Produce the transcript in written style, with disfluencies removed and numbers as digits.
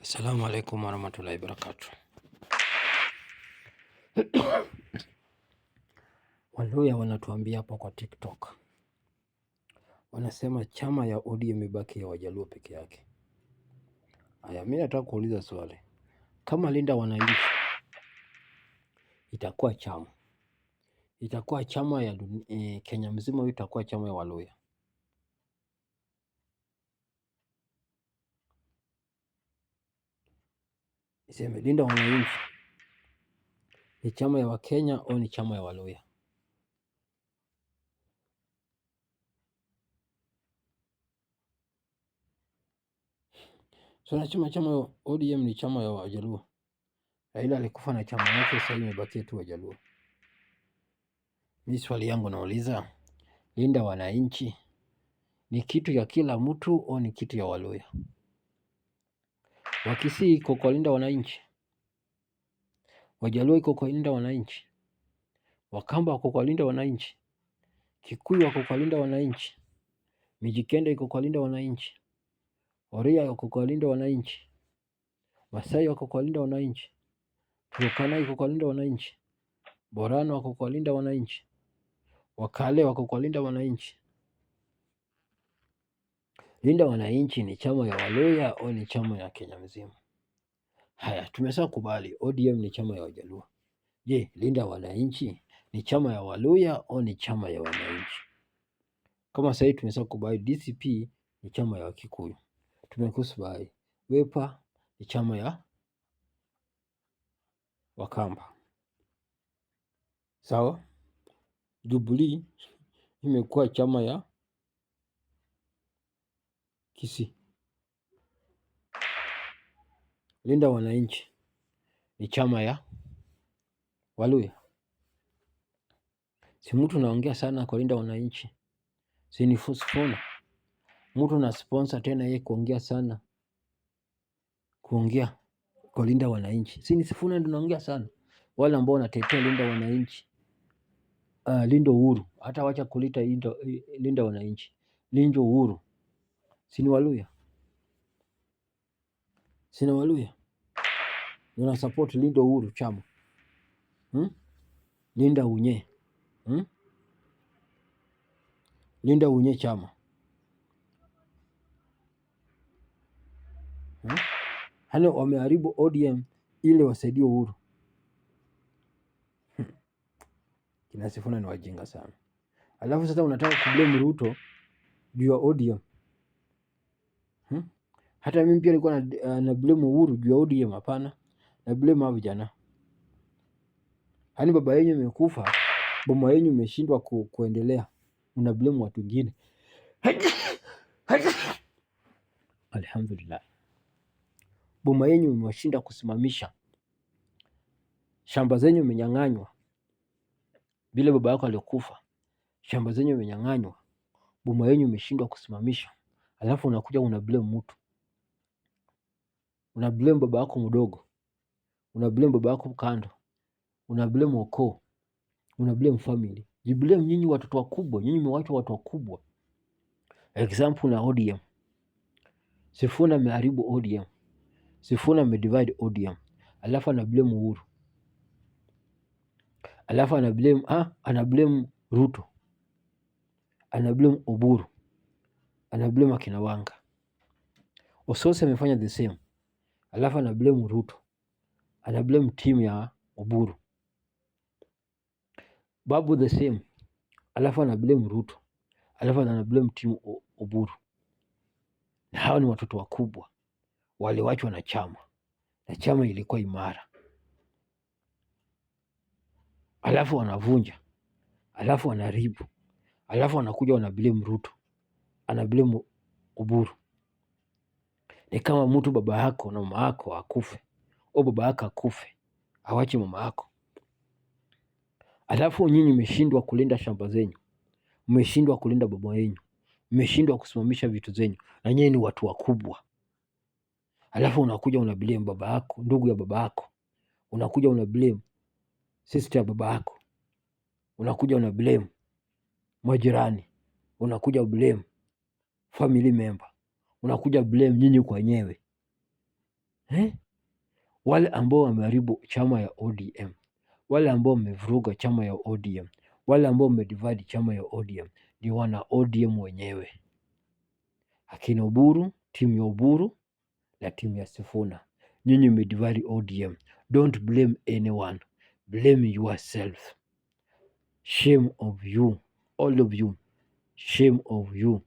Assalamu alaikum warahmatullahi wabarakatuh. Waluya wanatuambia hapa kwa TikTok, wanasema chama ya ODM imebaki ya Wajaluo peke yake. Haya, mimi nataka kuuliza swali, kama Linda Wananchi itakuwa chama ya Kenya mzima, itakuwa chama ya Waluya? Iseme Linda Wananchi ni chama ya Wakenya au ni chama ya Waluya? So nasema chama ya ODM ni chama ya Wajaluo. Raila alikufa na chama yake, sasa imebaki tu Wajaluo. Mimi swali yangu nauliza, Linda Wananchi ni kitu ya kila mtu au ni kitu ya Waluya? Wakisii iko kwa Linda Wananchi, Wajaluo iko kwa Linda Wananchi, Wakamba wako kwa Linda Wananchi, Kikuyu wako kwa Linda Wananchi, Mijikenda iko kwa Linda Wananchi, Oria wako kwa Linda Wananchi, Masai wako kwa Linda Wananchi, Turkana iko kwa Linda Wananchi, Borana wako kwa Linda Wananchi, Wakale wako kwa Linda Wananchi. Linda Wananchi ni chama ya Waluya au ni chama ya Kenya mzima? Haya, tumesha kubali ODM ni chama ya Wajaluo. Je, Linda Wananchi ni chama ya Waluya au ni chama ya wananchi? Kama sasa tumesha kubali DCP ni chama ya Wakikuyu, tumekubali Wiper ni chama ya Wakamba, sawa. Jubilee imekuwa chama ya Kisii. Linda Wananchi ni chama ya Waluya. Si mtu naongea sana kwa Linda Wananchi, si ni sponsor mtu na sponsor tena yeye kuongea sana, kuongea kwa Linda Wananchi, si ni Sifuna ndio naongea sana. Wale ambao wanatetea Linda Wananchi, Lindo Uhuru, hata wacha kulita Linda Wananchi, Lindo Uhuru, si ni Waluya? Si ni Waluya ndio support Lindo Uhuru chama? Linda Unye, Linda Unye chama, hano wameharibu ODM ili wasaidie Uhuru. Kina Sifuna ni wajinga sana. Alafu sasa unataka kublame Ruto juu ya ODM. Hata mimi pia nilikuwa na blame Uhuru juu ya ODM. Hapana, na blame hao vijana. Hani baba yenu amekufa, boma yenu imeshindwa kuendelea, una blame watu wengine. Alhamdulillah, boma yenu imewashinda kusimamisha, shamba zenyu imenyang'anywa. Vile baba yako alikufa, shamba zenyu imenyang'anywa, boma yenu imeshindwa kusimamisha, alafu unakuja una blame mtu. Una blame baba yako mdogo, una blame baba yako kando, una blame ukoo, una blame family. Jiblame nyinyi watoto wakubwa, nyinyi mmewachwa watu wakubwa. Example na ODM. Sifuna ameharibu ODM. Sifuna amedivide ODM. Alafu ana blame Uhuru. Alafu ana blame Ruto. Ana blame Oburu. Ana blame akina Wanga. Osose amefanya the same. Alafu ana blame Ruto. Ana blame team ya Oburu. Babu the same. Alafu ana blame Ruto. Alafu ana blame team Oburu. Na hawa ni watoto wakubwa, waliwachwa na chama, na chama ilikuwa imara. Alafu wanavunja, alafu wanaharibu, alafu wanakuja wana blame Ruto, ana blame Oburu. Ni kama mtu baba yako na mama yako akufe, au baba yako akufe awache mama yako, alafu nyinyi mmeshindwa kulinda shamba zenyu, mmeshindwa kulinda baba yenu, mmeshindwa kusimamisha vitu zenyu, na nyinyi ni watu wakubwa. Alafu unakuja una blame baba yako, ndugu ya baba yako, unakuja una blame sister ya baba yako, unakuja una blame majirani, unakuja blame family member, unakuja blame nyinyi kwa wenyewe. Wale ambao wameharibu chama ya ODM, wale ambao wamevuruga chama ya ODM, wale ambao wamedivide chama ya ODM ni wana ODM wenyewe, akina Oburu, timu ya Oburu na timu ya Sifuna. Nyinyi mmedivide ODM. Don't blame anyone, blame yourself. Shame of you, all of you, shame of you.